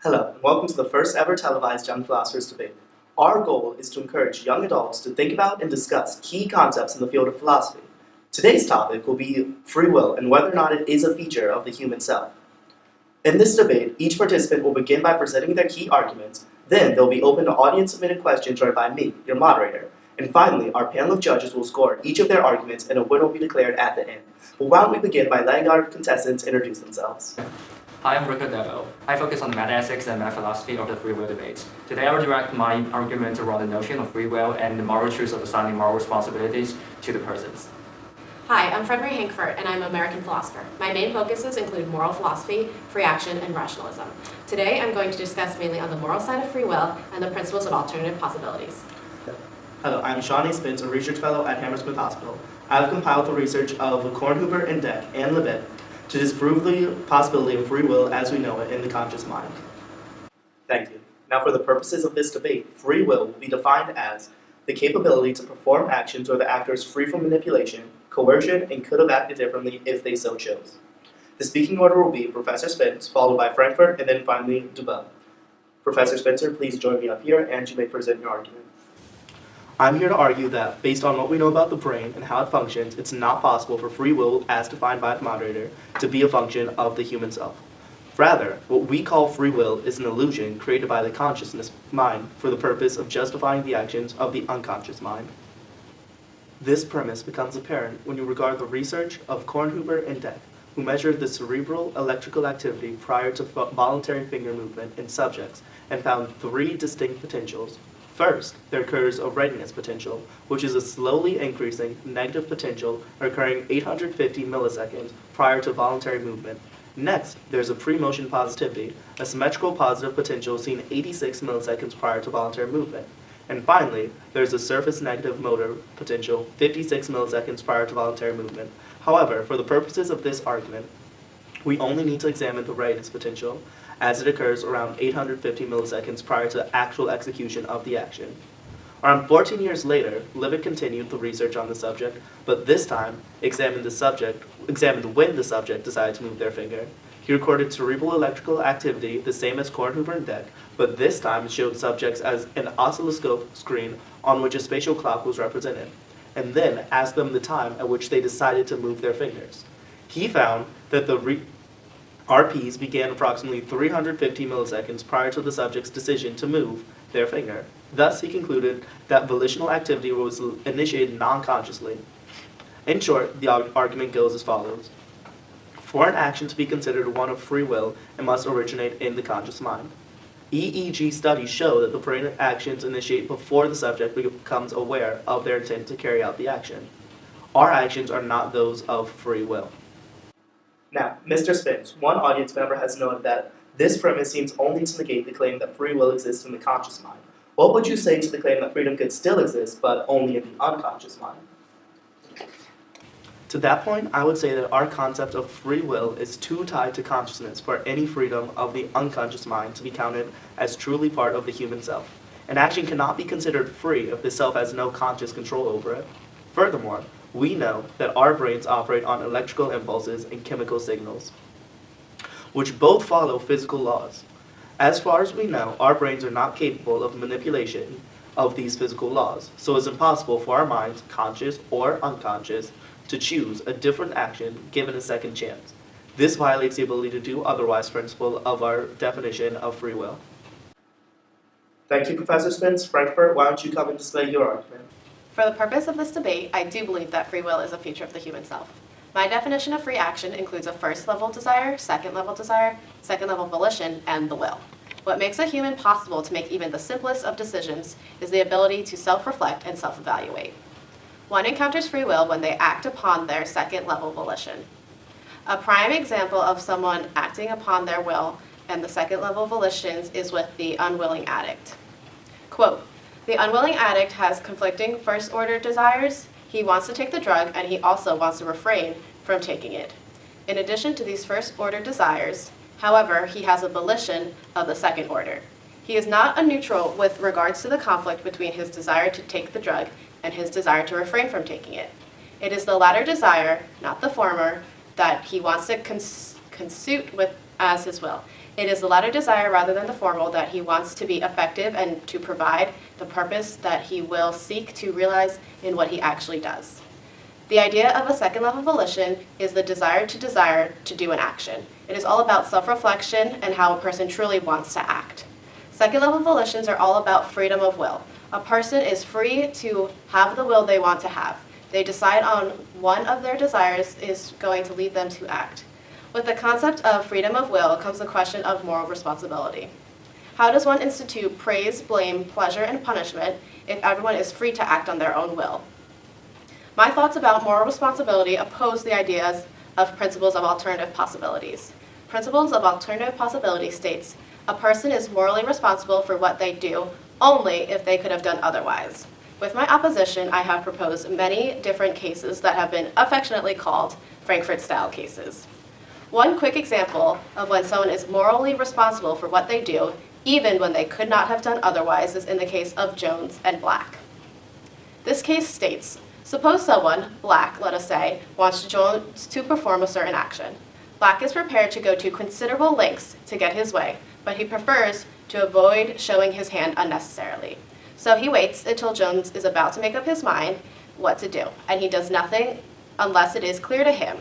Hello, and welcome to the first ever televised Young Philosophers Debate. Our goal is to encourage young adults to think about and discuss key concepts in the field of philosophy. Today's topic will be free will and whether or not it is a feature of the human self. In this debate, each participant will begin by presenting their key arguments, then they'll be open to audience-submitted questions read by me, your moderator, and finally, our panel of judges will score each of their arguments and a winner will be declared at the end. But why don't we begin by letting our contestants introduce themselves. Hi, I'm Rico Devo. I focus on meta-ethics and meta-philosophy of the free will debates. Today I will direct my argument around the notion of free will and the moral truths of assigning moral responsibilities to the persons. Hi, I'm Frederick Hankfurt, and I'm an American philosopher. My main focuses include moral philosophy, free action, and rationalism. Today I'm going to discuss mainly on the moral side of free will and the principles of alternative possibilities. Hello, I'm Shawnee Spence, a research fellow at Hammersmith Hospital. I have compiled the research of Kornhuber and Deck and Libet to disprove the possibility of free will as we know it in the conscious mind. Thank you. Now for the purposes of this debate, free will be defined as the capability to perform actions where the actor is free from manipulation, coercion, and could have acted differently if they so chose. The speaking order will be Professor Spence, followed by Frankfurt, and then finally Dubell. Professor Spencer, please join me up here and you may present your argument. I'm here to argue that, based on what we know about the brain and how it functions, it's not possible for free will, as defined by the moderator, to be a function of the human self. Rather, what we call free will is an illusion created by the consciousness mind for the purpose of justifying the actions of the unconscious mind. This premise becomes apparent when you regard the research of Kornhuber and Deck, who measured the cerebral electrical activity prior to voluntary finger movement in subjects and found three distinct potentials. First, there occurs a readiness potential, which is a slowly increasing negative potential occurring 850 milliseconds prior to voluntary movement. Next, there's a pre-motion positivity, a symmetrical positive potential seen 86 milliseconds prior to voluntary movement. And finally, there's a surface negative motor potential 56 milliseconds prior to voluntary movement. However, for the purposes of this argument, we only need to examine the readiness potential, as it occurs around 850 milliseconds prior to actual execution of the action. Around 14 years later, Libet continued the research on the subject, but this time examined when the subject decided to move their finger. He recorded cerebral electrical activity the same as Kornhuber and Deck, but this time showed subjects as an oscilloscope screen on which a spatial clock was represented, and then asked them the time at which they decided to move their fingers. He found that the RPs began approximately 350 milliseconds prior to the subject's decision to move their finger. Thus, he concluded that volitional activity was initiated non-consciously. In short, the argument goes as follows. For an action to be considered one of free will, it must originate in the conscious mind. EEG studies show that the brain actions initiate before the subject becomes aware of their intent to carry out the action. Our actions are not those of free will. Now, Mr. Spence, one audience member has noted that this premise seems only to negate the claim that free will exists in the conscious mind. What would you say to the claim that freedom could still exist, but only in the unconscious mind? To that point, I would say that our concept of free will is too tied to consciousness for any freedom of the unconscious mind to be counted as truly part of the human self. An action cannot be considered free if the self has no conscious control over it. Furthermore, we know that our brains operate on electrical impulses and chemical signals, which both follow physical laws. As far as we know, our brains are not capable of manipulation of these physical laws, so it's impossible for our minds, conscious or unconscious, to choose a different action given a second chance. This violates the ability to do otherwise principle of our definition of free will. Thank you, Professor Spence. Frankfurt, why don't you come and display your argument? For the purpose of this debate, I do believe that free will is a feature of the human self. My definition of free action includes a first-level desire, second-level volition, and the will. What makes a human possible to make even the simplest of decisions is the ability to self-reflect and self-evaluate. One encounters free will when they act upon their second-level volition. A prime example of someone acting upon their will and the second-level volitions is with the unwilling addict. Quote, "The unwilling addict has conflicting first-order desires. He wants to take the drug, and he also wants to refrain from taking it. In addition to these first-order desires, however, he has a volition of the second order. He is not a neutral with regards to the conflict between his desire to take the drug and his desire to refrain from taking it. It is the latter desire, not the former, that he wants to consume with as his will. It is the latter desire rather than the former that he wants to be effective and to provide the purpose that he will seek to realize in what he actually does. The idea of a second level volition is the desire to do an action. It is all about self-reflection and how a person truly wants to act. Second level volitions are all about freedom of will. A person is free to have the will they want to have. They decide on one of their desires is going to lead them to act. With the concept of freedom of will comes the question of moral responsibility. How does one institute praise, blame, pleasure, and punishment if everyone is free to act on their own will? My thoughts about moral responsibility oppose the ideas of principles of alternative possibilities. Principles of alternative possibility states a person is morally responsible for what they do only if they could have done otherwise. With my opposition, I have proposed many different cases that have been affectionately called Frankfurt-style cases. One quick example of when someone is morally responsible for what they do, even when they could not have done otherwise, is in the case of Jones and Black. This case states, suppose someone, Black, let us say, wants Jones to perform a certain action. Black is prepared to go to considerable lengths to get his way, but he prefers to avoid showing his hand unnecessarily. So he waits until Jones is about to make up his mind what to do, and he does nothing unless it is clear to him,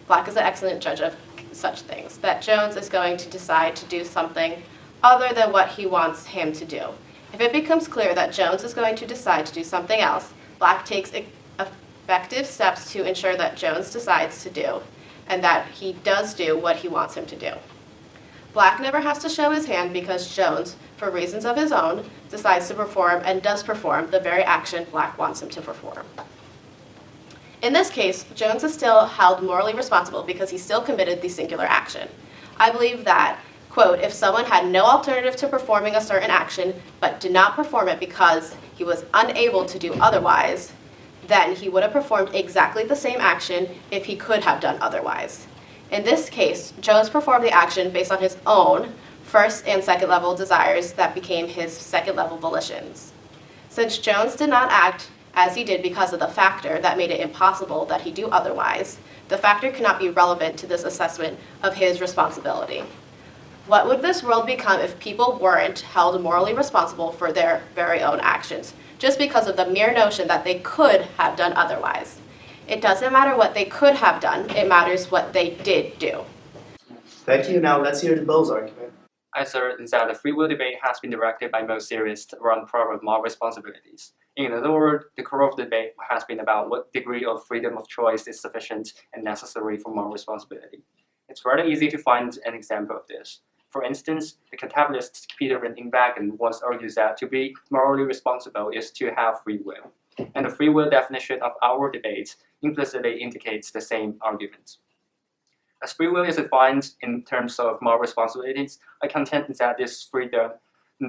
Black is an excellent judge of such things, that Jones is going to decide to do something other than what he wants him to do. If it becomes clear that Jones is going to decide to do something else, Black takes effective steps to ensure that Jones decides to do, and that he does do what he wants him to do. Black never has to show his hand because Jones, for reasons of his own, decides to perform and does perform the very action Black wants him to perform. In this case, Jones is still held morally responsible because he still committed the singular action. I believe that, quote, if someone had no alternative to performing a certain action but did not perform it because he was unable to do otherwise, then he would have performed exactly the same action if he could have done otherwise. In this case, Jones performed the action based on his own first and second level desires that became his second level volitions. Since Jones did not act as he did because of the factor that made it impossible that he do otherwise, the factor cannot be relevant to this assessment of his responsibility. What would this world become if people weren't held morally responsible for their very own actions, just because of the mere notion that they could have done otherwise? It doesn't matter what they could have done, it matters what they did do. Thank you. Now let's hear the Bill's argument. I assert that the free will debate has been directed by most theorists around the problem of moral responsibilities. In other words, the core of the debate has been about what degree of freedom of choice is sufficient and necessary for moral responsibility. It's rather easy to find an example of this. For instance, the capitalist Peter Van Inwagen once argues that to be morally responsible is to have free will, and the free will definition of our debate implicitly indicates the same argument. As free will is defined in terms of moral responsibilities, I contend that this freedom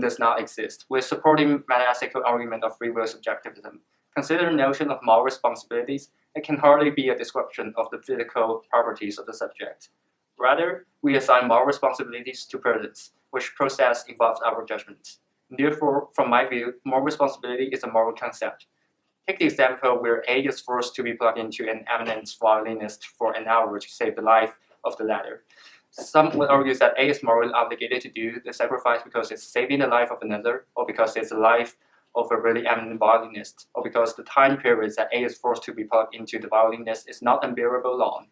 does not exist. With supporting metaphysical argument of free will subjectivism, consider the notion of moral responsibilities, it can hardly be a description of the physical properties of the subject. Rather, we assign moral responsibilities to persons, which process involves our judgments. Therefore, from my view, moral responsibility is a moral concept. Take the example where A is forced to be plugged into an eminent violinist for an hour to save the life of the latter. Some would argue that A is morally obligated to do the sacrifice because it's saving the life of another, or because it's the life of a really eminent violinist, or because the time period that A is forced to be plugged into the violinist is not unbearable long.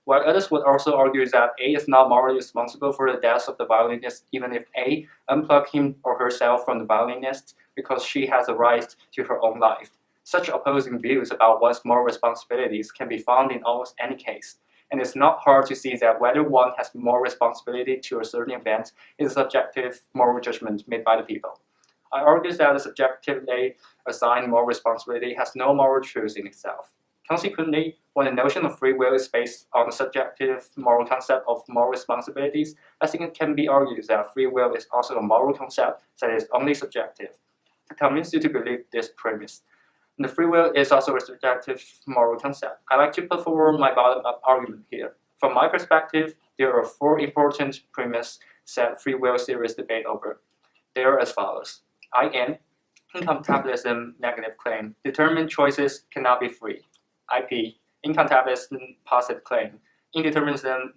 While others would also argue that A is not morally responsible for the death of the violinist even if A unplugged him or herself from the violinist because she has a right to her own life. Such opposing views about one's moral responsibilities can be found in almost any case, and it's not hard to see that whether one has moral responsibility to a certain event is a subjective moral judgment made by the people. I argue that the subjectively assigned moral responsibility has no moral truth in itself. Consequently, when the notion of free will is based on the subjective moral concept of moral responsibilities, I think it can be argued that free will is also a moral concept that is only subjective. To convince you to believe this premise, the free will is also a subjective moral concept. I like to put forward my bottom-up argument here. From my perspective, there are four important premises that free will theorists debate over. They are as follows. In capitalism negative claim, determined choices cannot be free. IP, incontestable positive claim, indeterminism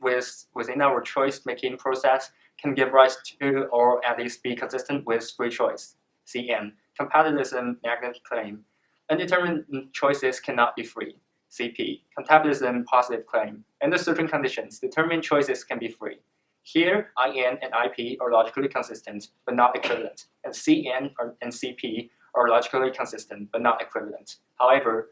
within our choice-making process can give rise to or at least be consistent with free choice. CN. Compatibilism negative claim. Undetermined choices cannot be free. CP. Compatibilism positive claim. Under certain conditions, determined choices can be free. Here, IN and IP are logically consistent, but not equivalent, and CN and CP are logically consistent, but not equivalent. However,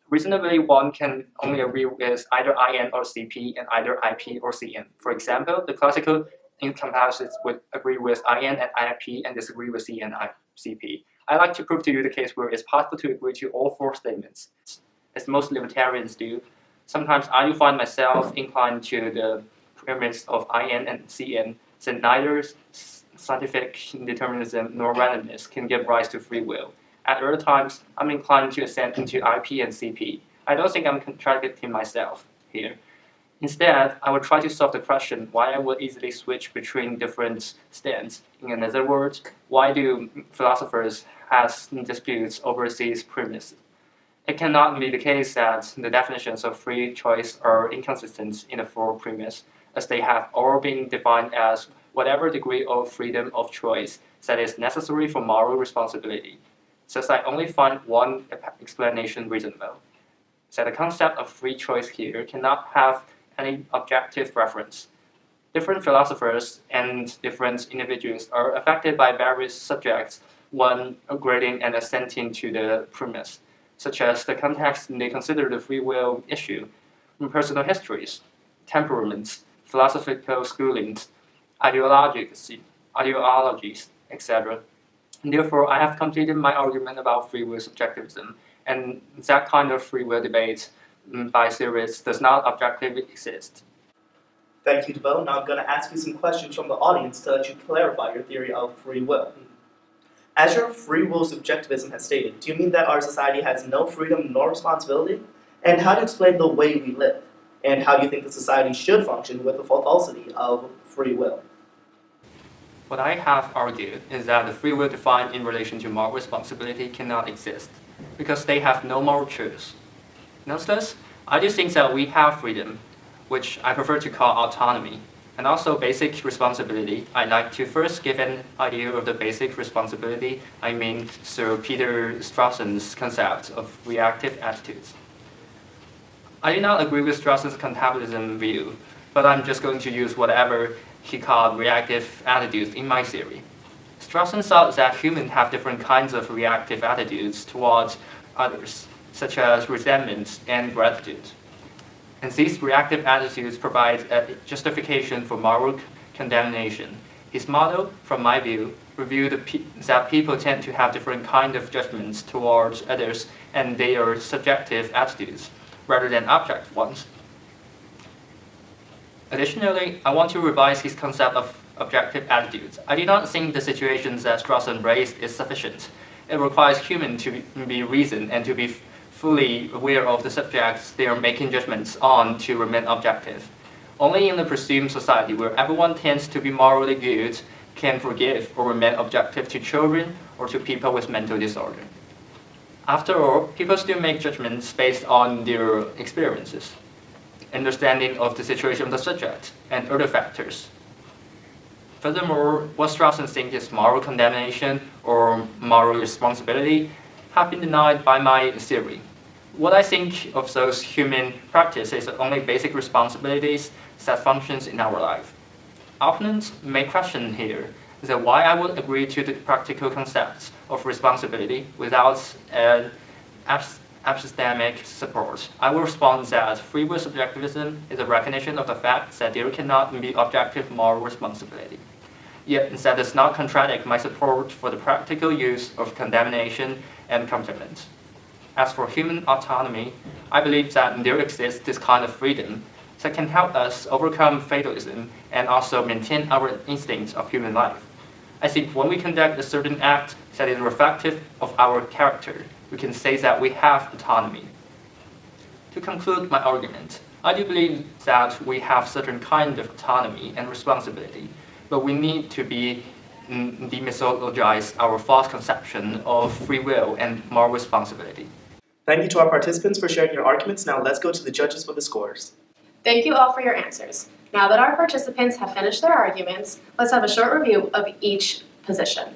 reasonably, one can only agree with either IN or CP and either IP or CN. For example, the classical incompatibilists would agree with IN and IP and disagree with CN and CP. I'd like to prove to you the case where it's possible to agree to all four statements, as most libertarians do. Sometimes I do find myself inclined to the premise of IN and CN, since neither scientific determinism nor randomness can give rise to free will. At other times, I'm inclined to ascend into IP and CP. I don't think I'm contradicting myself here. Instead, I will try to solve the question why I would easily switch between different stands. In other words, why do philosophers have disputes over these premises? It cannot be the case that the definitions of free choice are inconsistent in the four premises, as they have all been defined as whatever degree of freedom of choice that is necessary for moral responsibility. Thus, I only find one explanation reasonable, that the concept of free choice here cannot have any objective reference. Different philosophers and different individuals are affected by various subjects when agreeing and assenting to the premise, such as the context they consider the free will issue, personal histories, temperaments, philosophical schoolings, ideologies, etc. Therefore, I have completed my argument about free will subjectivism, and that kind of free will debate by theorists does not objectively exist. Thank you, DeVoe. Now I'm going to ask you some questions from the audience to let you clarify your theory of free will. As your free will subjectivism has stated, do you mean that our society has no freedom nor responsibility? And how do you explain the way we live? And how do you think the society should function with the falsity of free will? What I have argued is that the free will defined in relation to moral responsibility cannot exist, because they have no moral choice. Nonetheless, I do think that we have freedom, which I prefer to call autonomy, and also basic responsibility. I'd like to first give an idea of the basic responsibility, I mean through Peter Strawson's concept of reactive attitudes. I do not agree with Strawson's compatibilism view, but I'm just going to use whatever he called reactive attitudes in my theory. Strawson thought that humans have different kinds of reactive attitudes towards others, such as resentment and gratitude. And these reactive attitudes provide a justification for moral condemnation. His model, from my view, revealed that people tend to have different kinds of judgments towards others, and they are subjective attitudes rather than objective ones. Additionally, I want to revise his concept of objective attitudes. I do not think the situations that Strawson raised is sufficient. It requires humans to be reasoned and to be fully aware of the subjects they are making judgments on to remain objective. Only in the presumed society where everyone tends to be morally good can forgive or remain objective to children or to people with mental disorder. After all, people still make judgments based on their experiences, understanding of the situation of the subject, and other factors. Furthermore, what Strawson thinks is moral condemnation or moral responsibility have been denied by my theory. What I think of those human practices are only basic responsibilities that functions in our life. Opponents may question here that why I would agree to the practical concepts of responsibility without epistemic support. I will respond that free will subjectivism is a recognition of the fact that there cannot be objective moral responsibility. Yet that does not contradict my support for the practical use of condemnation and compliment. As for human autonomy, I believe that there exists this kind of freedom that can help us overcome fatalism and also maintain our instincts of human life. I think when we conduct a certain act that is reflective of our character, we can say that we have autonomy. To conclude my argument, I do believe that we have certain kind of autonomy and responsibility, but we need to demythologize our false conception of free will and moral responsibility. Thank you to our participants for sharing your arguments. Now let's go to the judges for the scores. Thank you all for your answers. Now that our participants have finished their arguments, let's have a short review of each position.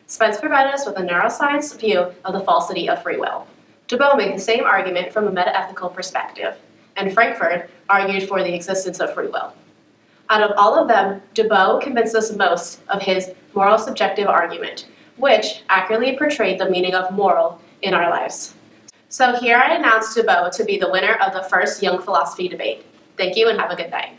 Spence provided us with a neuroscience view of the falsity of free will. DeBow made the same argument from a metaethical perspective, and Frankfurt argued for the existence of free will. Out of all of them, DeBow convinced us most of his moral subjective argument, which accurately portrayed the meaning of moral in our lives. So here I announce DeBow to be the winner of the first Young Philosophy debate. Thank you and have a good night.